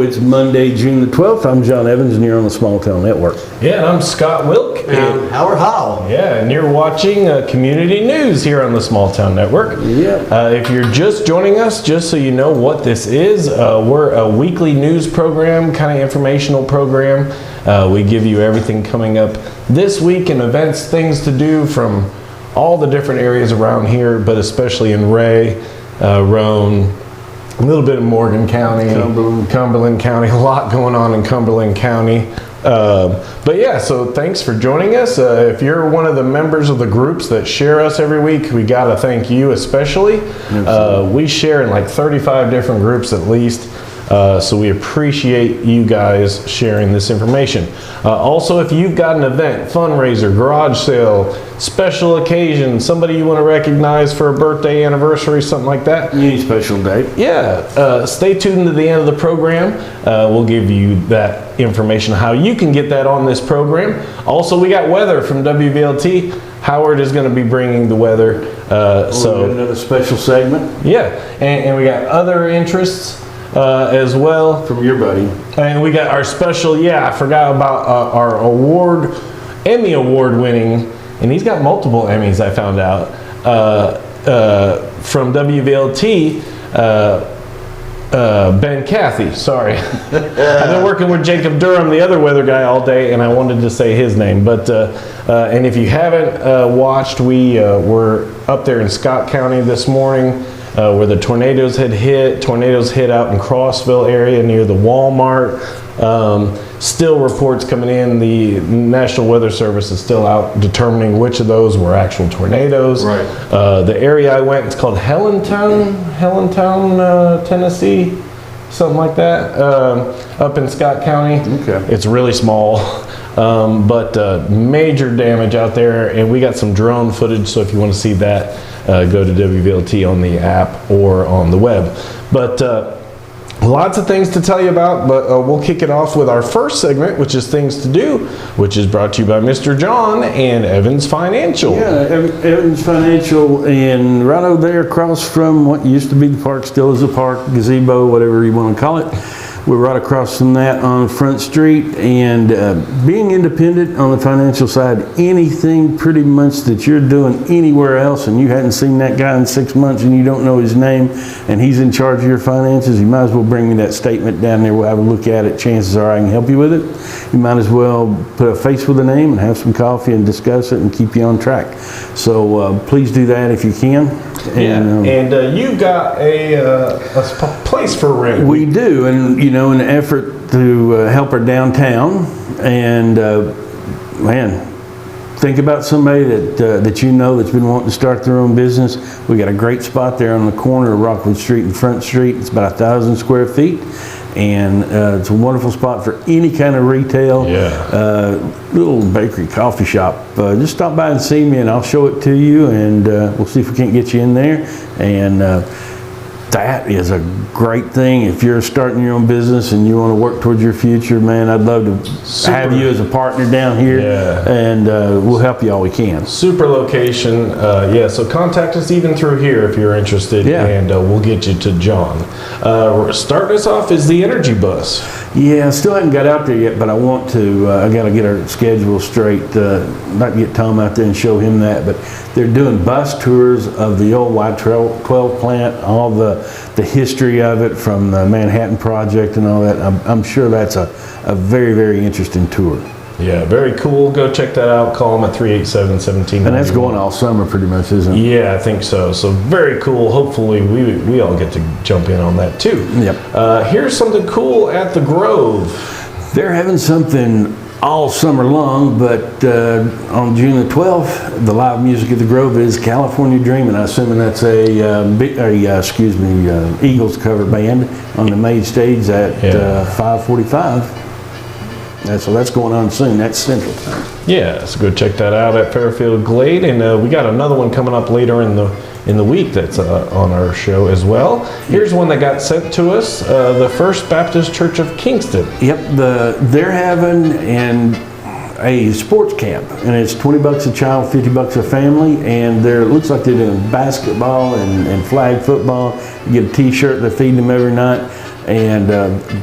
It's Monday, June the 12th. I'm John Evans, and you're on the Small Town Network. Yeah, and I'm Scott Wilk. And Howard Howell. Yeah, and you're watching Community News here on the Small Town Network. Yeah. If you're just joining us, just so you know what this is, we're a weekly news program, kind of informational program. We give you everything coming up this week and events, things to do from all the different areas around here, but especially in Ray, Roane, a little bit of Morgan County, Cumberland County, a lot going on in Cumberland County. But yeah, so thanks for joining us. If you're one of the members of the groups that share us every week, we got to thank you especially. We share in like 35 different groups at least. So we appreciate you guys sharing this information. Also, if you've got an event, fundraiser, garage sale, special occasion, somebody you want to recognize for a birthday, anniversary, something like that. Any special date. Yeah, stay tuned to the end of the program. We'll give you that information, how you can get that on this program. Also, we got weather from WVLT. Howard is going to be bringing the weather. So another special segment. Yeah, and we got other interests as well. From your buddy. And we got our special, I forgot about our Emmy Award winning, and he's got multiple Emmys, I found out, from WVLT, Ben Cathy, sorry. I've been working with Jacob Durham, the other weather guy, all day, and I wanted to say his name. But and if you haven't watched, we were up there in Scott County this morning, where the tornadoes had hit. Tornadoes hit out in Crossville area near the Walmart. Still reports coming in. The National Weather Service is still out determining which of those were actual tornadoes. Right. The area I went, it's called Hellentown, Tennessee, something like that, up in Scott County. Okay. It's really small. But major damage out there, and we got some drone footage, so if you want to see that, go to WVLT on the app or on the web. But lots of things to tell you about, but we'll kick it off with our first segment, which is Things to Do, which is brought to you by Mr. John and Evans Financial. Yeah, Evans Financial, and right over there across from what used to be the park, still is a park, gazebo, whatever you want to call it. We're right across from that on Front Street, and being independent on the financial side, anything pretty much that you're doing anywhere else and you hadn't seen that guy in 6 months and you don't know his name and he's in charge of your finances, you might as well bring me that statement down there. We'll have a look at it. Chances are I can help you with it. You might as well put a face with a name and have some coffee and discuss it and keep you on track. So please do that if you can. And you got a place for rent. We do, and in an effort to help our downtown, and think about somebody that you know that's been wanting to start their own business. We got a great spot there on the corner of Rockwood Street and Front Street. It's about 1,000 square feet, and it's a wonderful spot for any kind of retail. Little bakery, coffee shop. Just stop by and see me, and I'll show it to you, and we'll see if we can't get you in there. And that is a great thing. If you're starting your own business and you want to work towards your future, man, I'd love to have you as a partner down here, and we'll help you all we can. Super location, so contact us even through here if you're interested, and we'll get you to John. Starting us off is the Energy Bus. Yeah, I still haven't got out there yet, but I want to. I got to get our schedule straight. Not get Tom out there and show him that, but they're doing bus tours of the old Y-12 plant, all the history of it from the Manhattan Project and all that. I'm sure that's a very, very interesting tour. Yeah, very cool. Go check that out. Call them at 387-1791. And that's going all summer pretty much, isn't it? Yeah, I think so. So very cool. Hopefully we all get to jump in on that too. Yep. Here's something cool at the Grove. They're having something all summer long, but on June the 12th, the live music at the Grove is California Dreamin'. I'm assuming that's Eagles cover band on the main stage at 5:45. So that's going on soon. That's Central Time. Yeah, so go check that out at Fairfield Glade, and we got another one coming up later in the week that's on our show as well. Here's one that got sent to us: the First Baptist Church of Kingston. Yep, they're having a sports camp, and it's $20 a child, $50 a family, and it looks like they're doing basketball and flag football. You get a T-shirt. They're feeding them every night. and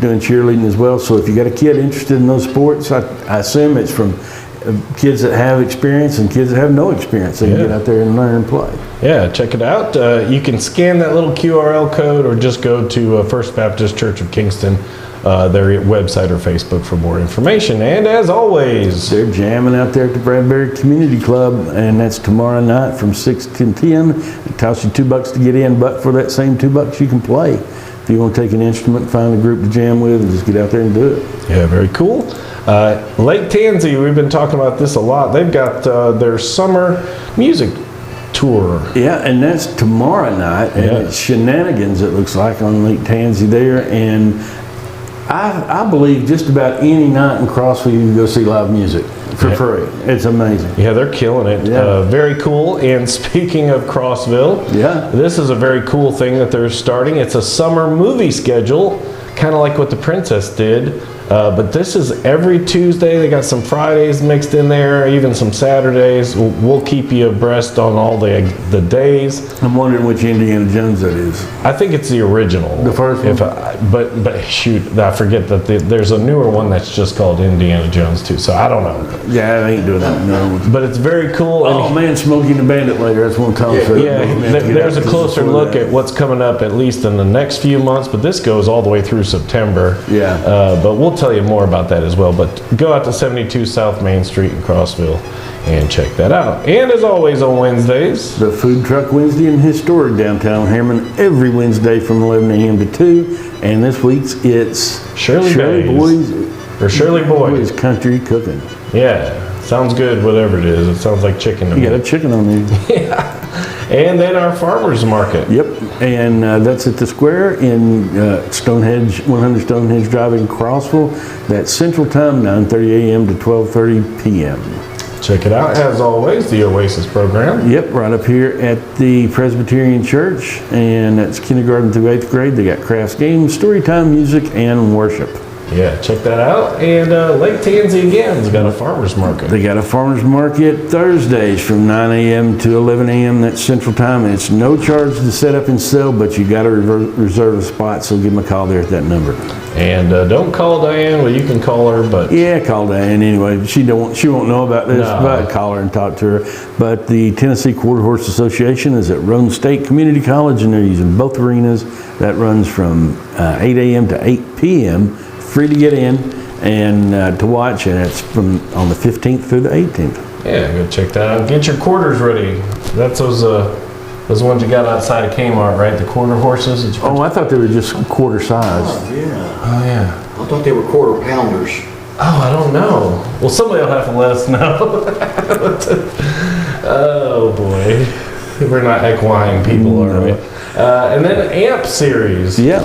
doing cheerleading as well. So if you got a kid interested in those sports, I assume it's from kids that have experience and kids that have no experience. They can get out there and learn and play. Yeah, check it out. You can scan that little QRL code or just go to First Baptist Church of Kingston, their website or Facebook for more information. And as always, they're jamming out there at the Bradbury Community Club, and that's tomorrow night from 6 to 10. It costs you $2 to get in, but for that same $2 you can play. If you want to take an instrument, find a group to jam with, and just get out there and do it. Yeah, very cool. Lake Tansy, we've been talking about this a lot. They've got their summer music tour. Yeah, and that's tomorrow night, and it's Shenanigans, it looks like, on Lake Tansy there. And I believe just about any night in Crossville you can go see live music for free. It's amazing. Yeah, they're killing it. Very cool. And speaking of Crossville, this is a very cool thing that they're starting. It's a summer movie schedule, kind of like what the Princess did. But this is every Tuesday. They got some Fridays mixed in there, even some Saturdays. We'll keep you abreast on all the days. I'm wondering which Indiana Jones that is. I think it's the original. The first one? But shoot, I forget that there's a newer one that's just called Indiana Jones too, so I don't know. Yeah, I ain't doing that. No. But it's very cool. Oh man, Smokey and the Bandit later. That's one Tom's favorite. Yeah, there's a closer look at what's coming up at least in the next few months, but this goes all the way through September. Yeah. But we'll tell you more about that as well. But go out to 72 South Main Street in Crossville and check that out. And as always on Wednesdays, the Food Truck Wednesday in historic downtown Harriman every Wednesday from 11 a.m. to 2. And this week's it's Shirley Boys Country Cooking. Yeah, sounds good. Whatever it is, it sounds like chicken to me. You got a chicken on there. Yeah. And then our farmers market. Yep, and that's at the square in Stonehenge, 100 Stonehenge Drive in Crossville. That's Central Time, 9:30 a.m. to 12:30 p.m. Check it out, as always, the Oasis program. Yep, right up here at the Presbyterian Church, and that's kindergarten through 8th grade. They got crafts, games, story time, music, and worship. Yeah, check that out. And Lake Tansy again's got a farmer's market. They got a farmer's market Thursdays from 9 a.m. to 11 a.m. That's Central Time. And it's no charge to set up and sell, but you got to reserve a spot, so give them a call there at that number. And don't call Diane. Well, you can call her, but yeah, call Diane anyway. She won't know about this, but call her and talk to her. But the Tennessee Quarter Horse Association is at Roan State Community College, and they're using both arenas. That runs from 8 a.m. to 8 p.m. Free to get in and to watch, and it's from on the 15th through the 18th. Yeah, go check that out. Get your quarters ready. That's those ones you got outside of Kmart, right? The quarter horses. Oh, I thought they were just quarter size. Oh, yeah. Oh, yeah. I thought they were quarter pounders. Oh, I don't know. Well, somebody will have to let us know. Oh, boy. We're not equine people, are we? And then AMP series. Yeah,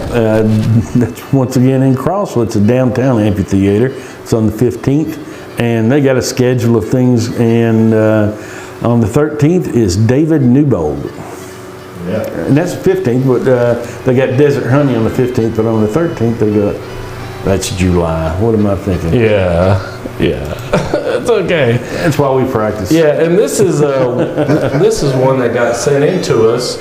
that's once again in Crossville. It's a downtown amphitheater. It's on the 15th, and they got a schedule of things. And on the 13th is David Newbold. Yeah. And that's the 15th, but they got Desert Honey on the 15th. But on the 13th, they got that's July. What am I thinking? Yeah. It's okay. That's why we practice. Yeah, and this is one that got sent in to us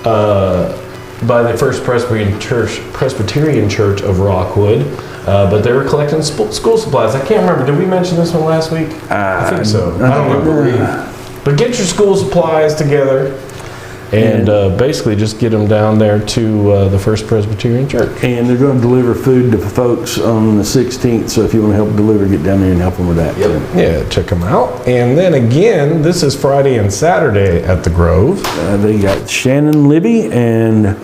by the First Presbyterian Church of Rockwood, but they were collecting school supplies. I can't remember. Did we mention this one last week? I think so. I don't remember. But get your school supplies together and basically just get them down there to the First Presbyterian Church. And they're going to deliver food to folks on the 16th, so if you want to help deliver, get down there and help them with that. Yep. Yeah, check them out. And then again, this is Friday and Saturday at the Grove. They got Shannon Libby and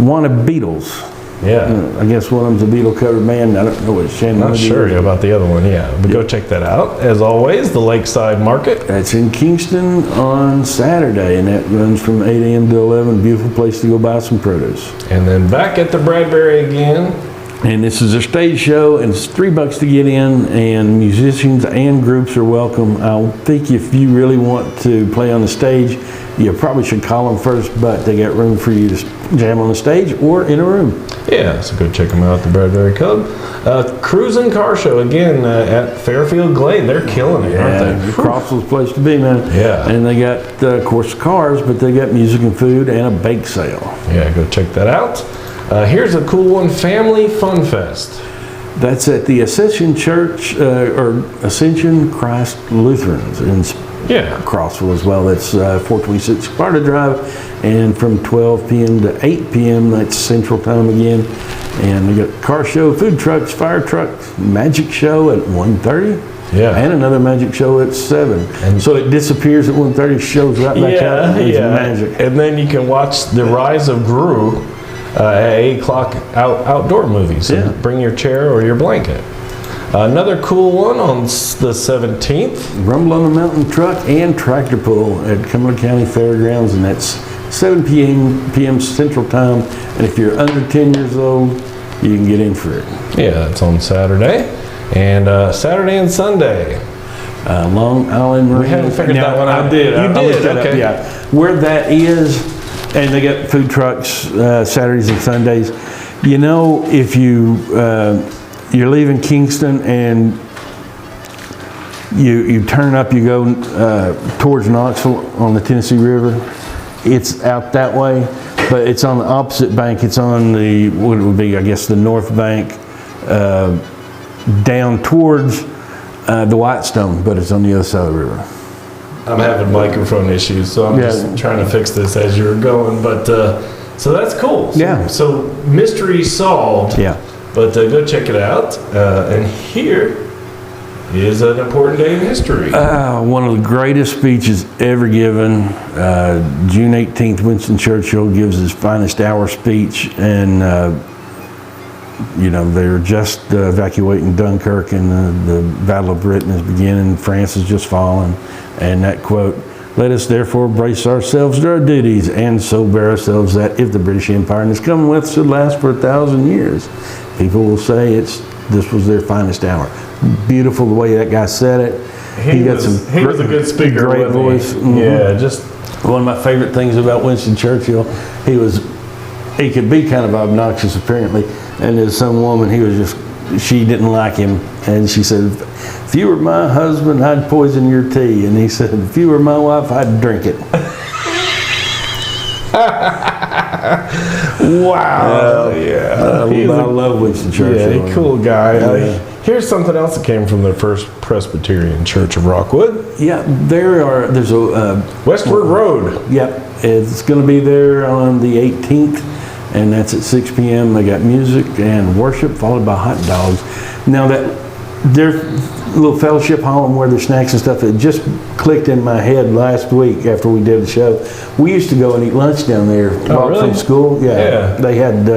Wanna Beatles. Yeah. I guess one of them's a Beatle cover band. I don't know what Shannon Not Libby sure is. about the other one, yeah. But go check that out. As always, the Lakeside Market. That's in Kingston on Saturday, and that runs from 8 a.m. to 11. Beautiful place to go buy some produce. And then back at the Bradbury again. And this is a stage show, and it's $3 to get in, and musicians and groups are welcome. I think if you really want to play on the stage, you probably should call them first, but they got room for you to jam on the stage or in a room. Yeah, so go check them out at the Bradbury Cub. Cruising Car Show again at Fairfield Glade. They're killing it, aren't they? Crossville's place to be, man. Yeah. And they got, of course, cars, but they got music and food and a bake sale. Yeah, go check that out. Here's a cool one, Family Fun Fest. That's at the Ascension Church, or Ascension Christ Lutherans in Yeah. Crossville as well. That's 426 Sparta Drive, and from 12 p.m. to 8 p.m. that's Central Time again. And we got car show, food trucks, fire trucks, magic show at 1:30. Yeah. And another magic show at 7. And- so it disappears at 1:30, shows right back out. It's magic. And then you can watch The Rise of Gru at 8 o'clock outdoor movies. So Yeah. bring your chair or your blanket. Another cool one on the 17th. Rumble on the Mountain Truck and Tractor Pull at Cumberland County Fairgrounds, and that's 7 p.m. Central Time. And if you're under 10 years old, you can get in for it. Yeah, it's on Saturday. And Saturday and Sunday. Long Island Marine. We haven't figured that one out. I did. You I did, looked that up, okay. yeah. Where that is, and they got food trucks Saturdays and Sundays. You know, if you're leaving Kingston and you turn up, you go towards Knoxville on the Tennessee River. It's out that way, but it's on the opposite bank. It's on the, what it would be, I guess, the north bank, down towards the Whitestone, but it's on the other side of the river. I'm having microphone issues, so I'm Yeah. just trying to fix this as you're going. But so that's cool. So, Yeah. So mystery solved. Yeah. But go check it out. And here is an important day in history. One of the greatest speeches ever given. June 18th, Winston Churchill gives his finest hour speech, and you know, they're just evacuating Dunkirk, and the Battle of Britain is beginning. France has just fallen, and that quote, "Let us therefore brace ourselves to our duties, and so bear ourselves that if the British Empire and its Commonwealth should last for 1,000 years, people will say this was their finest hour." Beautiful the way that guy said it. He was a good speaker. Great wasn't he? voice. Mhm. Yeah, just One of my favorite things about Winston Churchill, he could be kind of obnoxious apparently, and there's some woman, she didn't like him, and she said, "If you were my husband, I'd poison your tea," and he said, "If you were my wife, I'd drink it." wow. Yeah. I love Winston Churchill. Yeah, cool guy. Yeah. Here's something else that came from the First Presbyterian Church of Rockwood. Yeah, there's a Westward Road. Yep, it's going to be there on the 18th, and that's at 6 p.m. They got music and worship, followed by hot dogs. Now there's a little fellowship hall and where there's snacks and stuff, it just clicked in my head last week after we did the show. We used to go and eat lunch down there, walk really? from school. Yeah. They had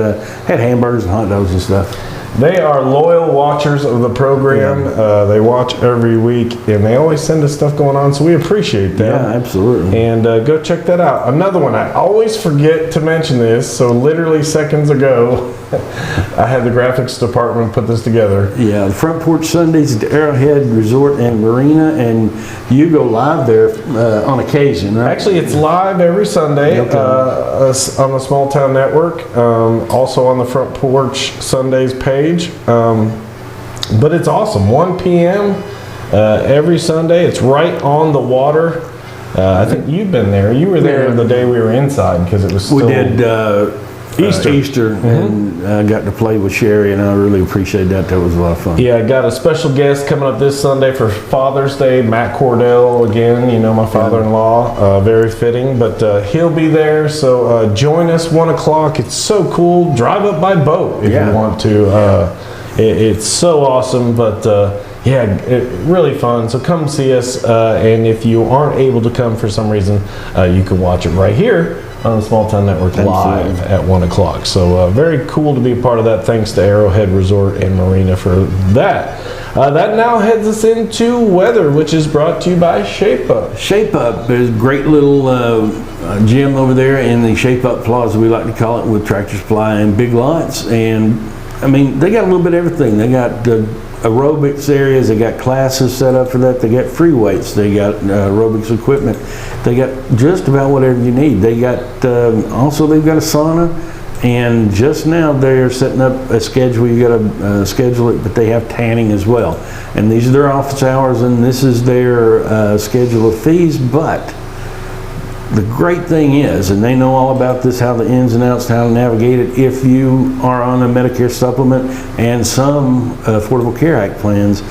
hamburgers and hot dogs and stuff. They are loyal watchers of the program. They watch every week, and they always send us stuff going on, so we appreciate them. Yeah, absolutely. And go check that out. Another one, I always forget to mention this, so literally seconds ago, I had the graphics department put this together. Yeah, the Front Porch Sundays at the Arrowhead Resort and Marina, and you go live there on occasion, right? Actually, it's live every Sunday Okay. on the Small Town Network, also on the Front Porch Sundays page. But it's awesome. 1 p.m. Every Sunday. It's right on the water. I think you've been there. You were there the day we were inside because it was still... We did Easter. and got to play with Sherry, and I really appreciate that. That was a lot of fun. Yeah, I got a special guest coming up this Sunday for Father's Day, Matt Cordell again, you know, my father-in-law, very fitting, but he'll be there, so join us 1 o'clock. It's so cool. Drive up by boat if you want to. It's so awesome, but really fun. So come see us, and if you aren't able to come for some reason, you can watch it right here on the Small Town Network live at 1 o'clock. So very cool to be a part of that. Thanks to Arrowhead Resort and Marina for that. That now heads us into weather, which is brought to you by Shape Up. Shape Up is a great little gym over there in the Shape Up Plaza, we like to call it, with Tractor Supply and Big Lots. And I mean, they got a little bit of everything. They got aerobics areas, they got classes set up for that, they got free weights, they got aerobics equipment, they got just about whatever you need. They got also they've got a sauna, and just now they're setting up a schedule. You got to schedule it, but they have tanning as well. And these are their office hours, and this is their schedule of fees. But The great thing is, and they know all about this, how the ins and outs, how to navigate it, if you are on a Medicare supplement and some Affordable Care Act plans,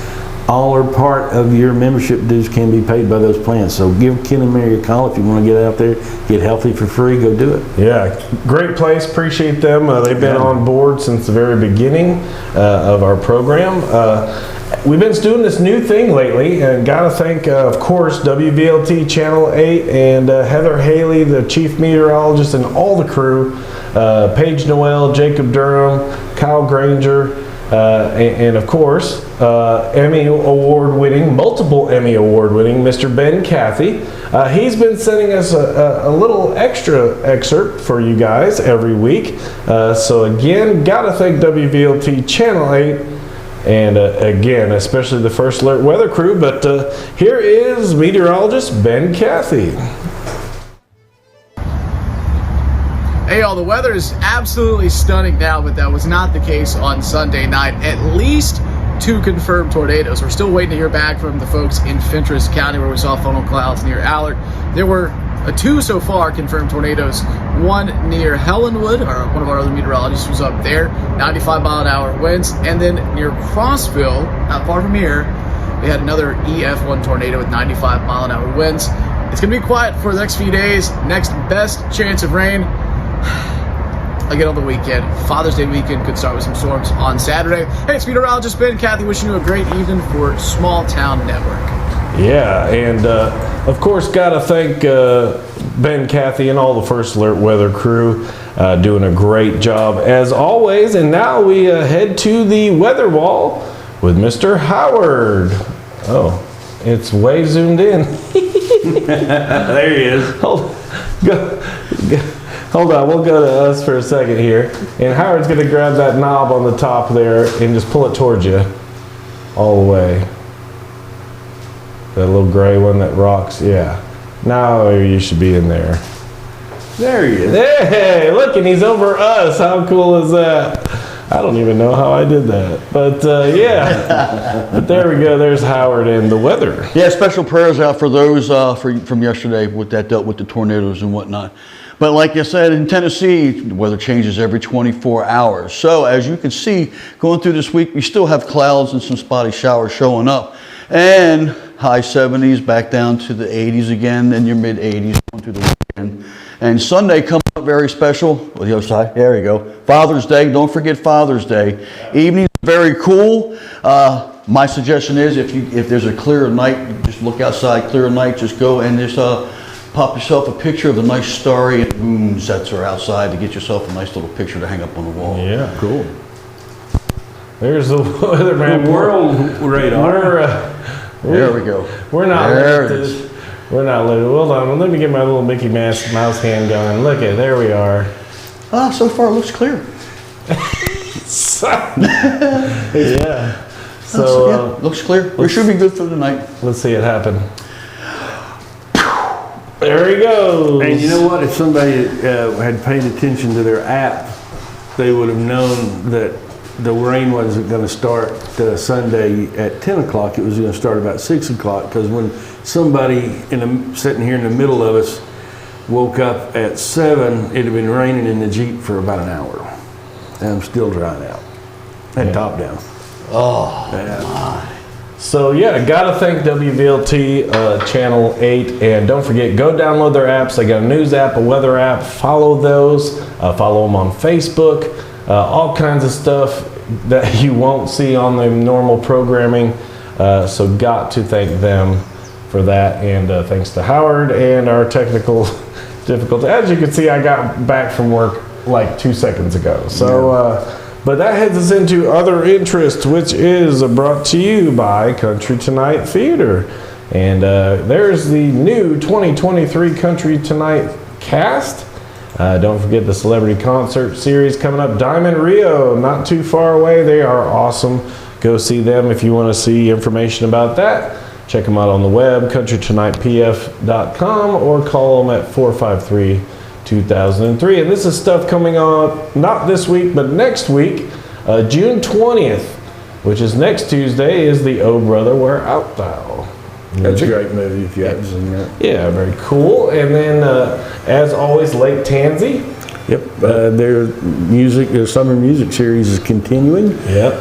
all or part of your membership dues can be paid by those plans. So give Ken and Mary a call if you want to get out there, get healthy for free, go do it. Yeah, great place. Appreciate them. They've been on board since the very beginning of our program. We've been doing this new thing lately, and got to thank, of course, WVLT Channel 8 and Heather Haley, the chief meteorologist, and all the crew. Paige Noel, Jacob Durham, Kyle Granger, and of course, multiple Emmy Award winning Mr. Ben Cathy. He's been sending us a little extra excerpt for you guys every week. So again, gotta thank WVLT Channel 8 and again, especially the First Alert weather crew. But here is meteorologist Ben Cathy. Hey y'all, the weather is absolutely stunning now, but that was not the case on Sunday night. At least 2 confirmed tornadoes. We're still waiting to hear back from the folks in Fentress County where we saw funnel clouds near Allard. There were 2 so far confirmed tornadoes. One near Helenwood, one of our other meteorologists was up there, 95-mile-an-hour winds. And then near Crossville, not far from here, we had another EF1 tornado with 95-mile-an-hour winds. It's going to be quiet for the next few days. Next best chance of rain, again on the weekend. Father's Day weekend could start with some storms on Saturday. Hey, it's meteorologist Ben Cathy wishing you a great evening for Small Town Network. Yeah, and of course, gotta thank Ben Cathy and all the First Alert weather crew, doing a great job as always. And now we head to the weather wall with Mr. Howard. Oh, it's way zoomed in. There he is. Hold on, we'll go to us for a second here. And Howard's gonna grab that knob on the top there and just pull it towards you all the way. That little gray one that rocks, yeah. Now you should be in there. There he is. Hey, look, and he's over us. How cool is that? I don't even know how I did that. But yeah, but there we go. There's Howard and the weather. Yeah, special prayers out for those from yesterday with that dealt with the tornadoes and whatnot. But like I said, in Tennessee, the weather changes every 24 hours. So as you can see, going through this week, we still have clouds and some spotty showers showing up. And high 70s back down to the 80s again, and your mid 80s going through the weekend. And Sunday coming up very special. Well, the other side, there you go. Father's Day, don't forget Father's Day. Evening's very cool. My suggestion is if there's a clear night, just look outside, clear night, just go and just pop yourself a picture of the nice starry and moon sets are outside to get yourself a nice little picture to hang up on the wall. Yeah, cool. There's the weatherman. The world radar. There we go. We're not There it limited. is. We're not limited. Hold on, let me get my little Mickey Mouse hand going. Look at, there we are. So far it looks clear. Yeah. So Yeah, looks clear. We should be good for the night. let's see it happen. There he goes. And you know what? If somebody had paid attention to their app, they would have known that the rain wasn't going to start Sunday at 10 o'clock. It was going to start about 6 o'clock, because when somebody sitting here in the middle of us woke up at 7, it had been raining in the Jeep for about an hour. And I'm still drying out. And top down. Oh, Yeah. So yeah, gotta thank WVLT Channel 8, and don't forget, go download their apps. They got a news app, a weather app. Follow those. Follow them on Facebook. All kinds of stuff that you won't see on the normal programming. So got to thank them for that, and thanks to Howard and our technical difficulty. As you can see, I got back from work like 2 seconds ago. So. But that heads us into other interests, which is brought to you by Country Tonight Theater. And there's the new 2023 Country Tonight cast. Don't forget the celebrity concert series coming up. Diamond Rio, not too far away. They are awesome. Go see them if you want to see information about that. Check them out on the web, countrytonightpf.com, or call them at 453-2003. And this is stuff coming on not this week but next week. June 20th, which is next Tuesday, is the Oh Brother Where Art Thou. That's a great movie if you haven't seen that. Yeah, very cool. And then, as always, Lake Tansy. Yep. Their summer music series is continuing. Yep.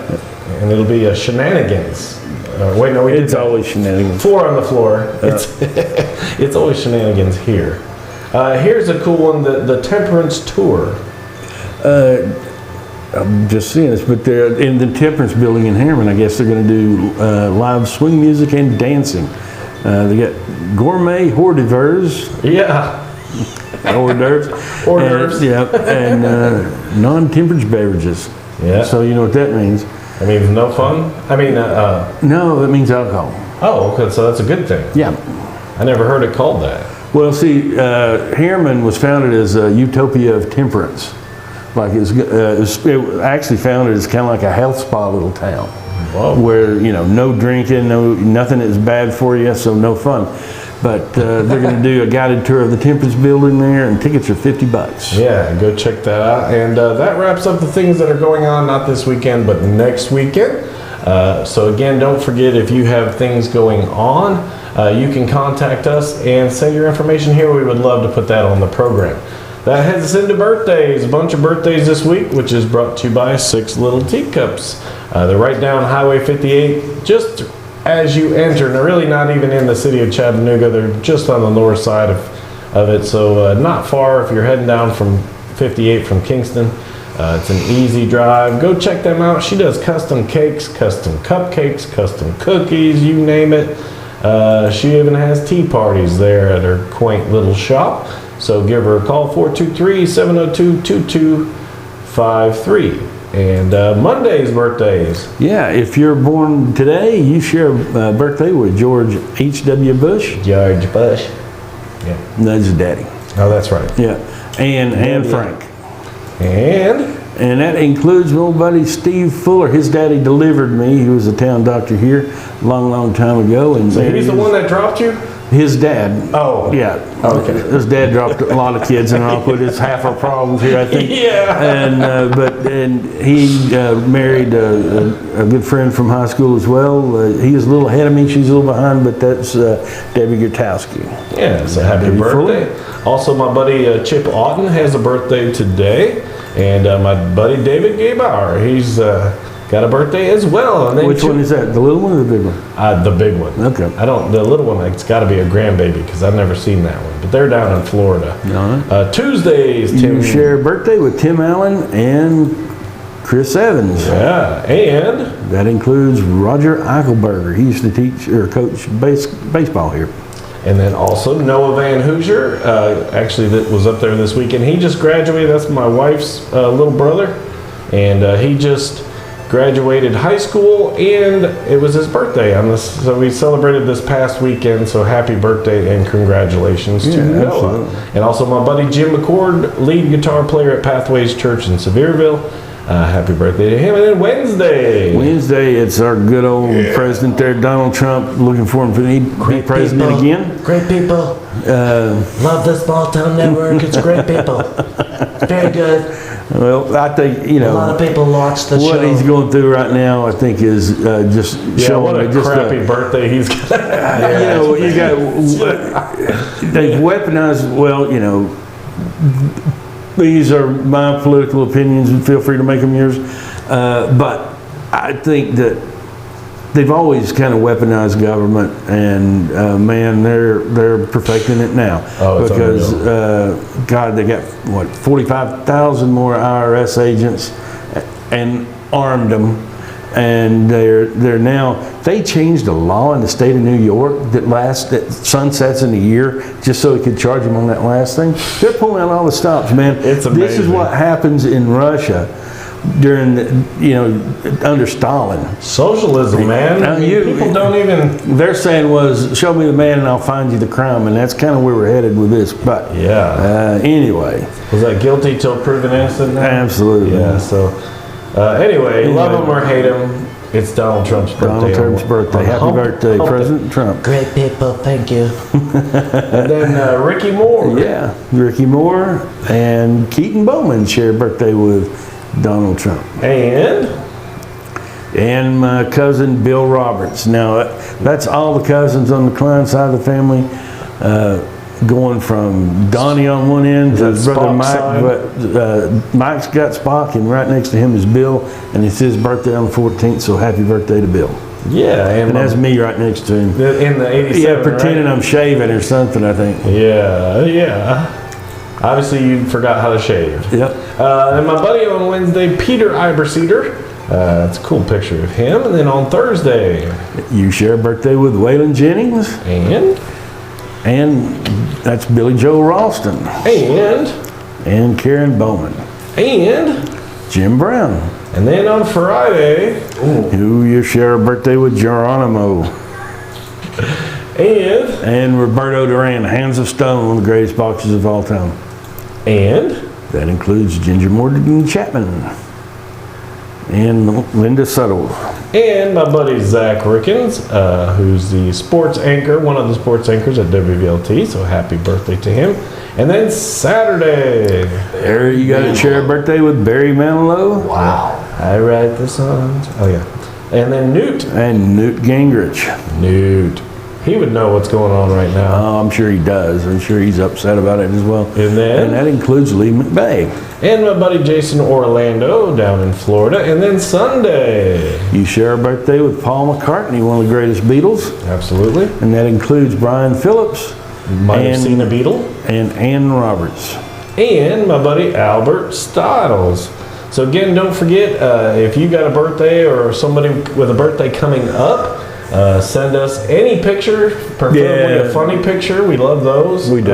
And it'll be Shenanigans. Wait, no, we did It's that. always shenanigans. 4 on the floor. It's always Shenanigans here. Here's a cool one, the Temperance Tour. I'm just seeing this, but they're in the Temperance Building in Harriman. I guess they're going to do live swing music and dancing. They got gourmet hors d'oeuvres. Yeah. Hors d'oeuvres. Hors d'oeuvres. And non-temperance beverages. Yeah. So you know what that means. I mean, no fun? I mean, No, that means alcohol. oh, okay, so that's a good thing. Yeah. I never heard it called that. Well, see, Harriman was founded as a utopia of temperance. Like it was actually founded as kind of like a health spa little town. Whoa. Where, no drinking, nothing is bad for you, so no fun. But they're going to do a guided tour of the Temperance Building there, and tickets are $50. Yeah, go check that out. And that wraps up the things that are going on, not this weekend, but next weekend. So again, don't forget, if you have things going on, you can contact us and send your information here. We would love to put that on the program. That heads us into birthdays. A bunch of birthdays this week, which is brought to you by Six Little Teacups. They're right down Highway 58, just as you enter. And they're really not even in the city of Chattanooga. They're just on the north side of it, so not far if you're heading down from 58 from Kingston. It's an easy drive. Go check them out. She does custom cakes, custom cupcakes, custom cookies, you name it. She even has tea parties there at her quaint little shop. So give her a call, 423-702-2253. And Monday's birthdays. Yeah, if you're born today, you share a birthday with George H.W. Bush. George Bush. Yeah. That's his daddy. Oh, that's right. Yeah, and Frank. And that includes my old buddy Steve Fuller. His daddy delivered me. He was a town doctor here long time ago. And so he's the one that dropped you? His dad. Oh. Yeah. Okay. His dad dropped a lot of kids in Rockwood. It's half our problems here, I think. Yeah. And he married a good friend from high school as well. He is a little ahead of me. She's a little behind, but that's Debbie Gurtowski. Yeah, so happy Debbie birthday. Also, my buddy Chip Otten has a birthday today. And my buddy David Gaybauer, he's got a birthday as well. And then Which one is that? The little one or the big one? The big one. Okay. The little one, it's got to be a grandbaby because I've never seen that one. But they're down in Florida. All Tuesdays, You Tim. share a birthday with Tim Allen and Chris Evans. Yeah, and That includes Roger Eichelberger. He used to teach or coach baseball here. and then also Noah Van Hoosier, actually that was up there this weekend. He just graduated. That's my wife's little brother, and he just graduated high school, and it was his birthday on this. So we celebrated this past weekend. So happy birthday and congratulations to Noah. Absolutely. And also my buddy Jim McCord, lead guitar player at Pathways Church in Sevierville. Happy birthday to him. And then Wednesday, It's our good old president there, Donald Trump. Looking for him to be president people. again. Great people. Love the Small Town Network. It's great people. Very good. Well, I think, A lot of people watch the what show. he's going through right now, I think, is just yeah, showing what a me just crappy birthday he's got. you got they've weaponized. Well, these are my political opinions, and feel free to make them yours. But I think that they've always kind of weaponized government, and man, they're perfecting it now. Oh, it's because God, they got what 45,000 more IRS agents and armed them. And they're now, they changed a law in the state of New York that sunsets in a year just so they could charge them on that last thing. They're pulling out all the stops, man. It's This is amazing. what happens in Russia during, under Stalin. Socialism, man. I mean, people don't even. Their saying was, show me the man and I'll find you the crime. And that's kind of where we're headed with this. But Yeah. anyway. Was that guilty till proven innocent now? Absolutely. Yeah, so. Anyway, love him or hate him, it's Donald Trump's birthday. Donald Trump's birthday. Happy birthday, Hump it. President Trump. Great people. Thank you. And then Ricky Moore. Yeah, Ricky Moore and Keaton Bowman share a birthday with Donald Trump. And and my cousin Bill Roberts. Now, that's all the cousins on the Klein side of the family, going from Donnie on one end to Is that brother Spock's Mike. side? But Mike's got Spock, and right next to him is Bill, and it's his birthday on the 14th, so happy birthday to Bill. Yeah, And that's me right next to him. in the 87. Yeah, pretending I'm shaving or something, I think. Yeah. Obviously, you forgot how to shave. Yep. And my buddy on Wednesday, Peter Iberceder. That's a cool picture of him. And then on Thursday, You share a birthday with Waylon Jennings, and that's Billy Joe Ralston, and Karen Bowman, and Jim Brown, then on Friday, who you share a birthday with Geronimo, and Roberto Duran, Hands of Stone, one of the greatest boxers of all time. and That includes Ginger Morgan Chapman and Linda Suttle. my buddy Zach Rickens, who's the sports anchor, one of the sports anchors at WVLT, so happy birthday to him. And then Saturday, There you got to share a birthday with Barry Manilow. wow, I write the songs. Oh yeah. And then Newt. And Newt Gingrich. Newt. He would know what's going on right now. Oh, I'm sure he does. I'm sure he's upset about it as well. And then? And that includes Lee McVeigh. And my buddy Jason Orlando down in Florida. And then Sunday. You share a birthday with Paul McCartney, one of the greatest Beatles. Absolutely. And that includes Brian Phillips. Might have and- seen a Beatle. And Ann Roberts. And my buddy Albert Stiles. So again, don't forget, if you got a birthday or somebody with a birthday coming up, send us any picture, preferably Yeah. a funny picture. We love those. We do.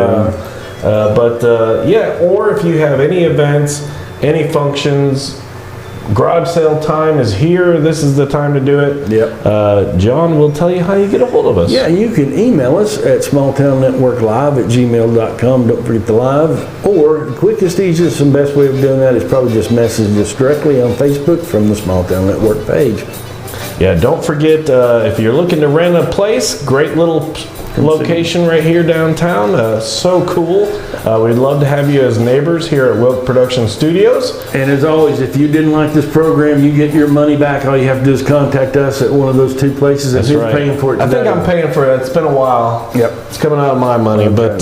Yeah, or if you have any events, any functions, garage sale time is here. This is the time to do it. Yep. John will tell you how you get a hold of us. Yeah, you can email us at smalltownnetworklive@gmail.com. Don't forget the live. Or the quickest, easiest, and best way of doing that is probably just message us directly on Facebook from the Small Town Network page. Yeah, don't forget, if you're looking to rent a place, great little location right here downtown. So cool. We'd love to have you as neighbors here at Wilk Production Studios. And as always, if you didn't like this program, you get your money back. All you have to do is contact us at one of those two places. And who's paying for it I today? think I'm paying for it. It's been a while. Yep. It's coming out of my money, but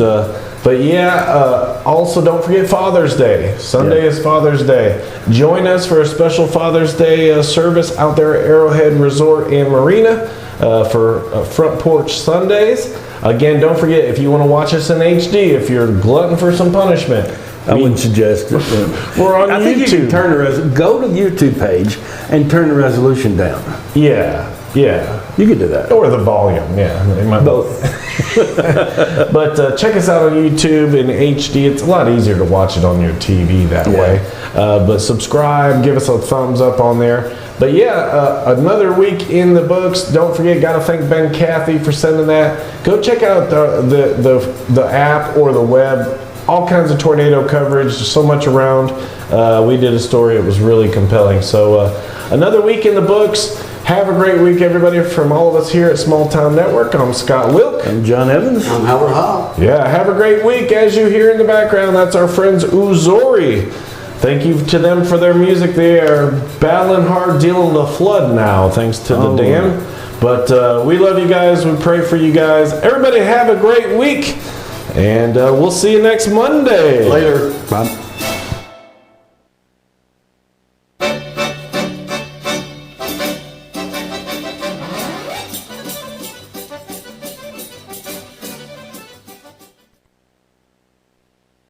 yeah. Also, don't forget Father's Day. Sunday is Father's Day. Join us for a special Father's Day service out there at Arrowhead Resort and Marina for Front Porch Sundays. Again, don't forget, if you want to watch us in HD, if you're glutton for some punishment, I wouldn't suggest it. we're on I think you YouTube. can turn go to the YouTube page and turn the resolution down. Yeah. You could do that. Or the volume, yeah. They might Both. But check us out on YouTube in HD. It's a lot easier to watch it on your TV that way. But subscribe, give us a thumbs up on there. But yeah, another week in the books. Don't forget, got to thank Ben Cathy for sending that. Go check out the app or the web. All kinds of tornado coverage. There's so much around. We did a story. It was really compelling. So another week in the books. Have a great week, everybody. From all of us here at Small Town Network, I'm Scott Wilk. I'm John Evans. I'm Howard Howe. Yeah, have a great week. As you hear in the background, that's our friends Uzori. Thank you to them for their music. They are battling hard, dealing with the flood now, thanks to the dam. But we love you guys. We pray for you guys. Everybody have a great week. And we'll see you next Monday. Later. Bye.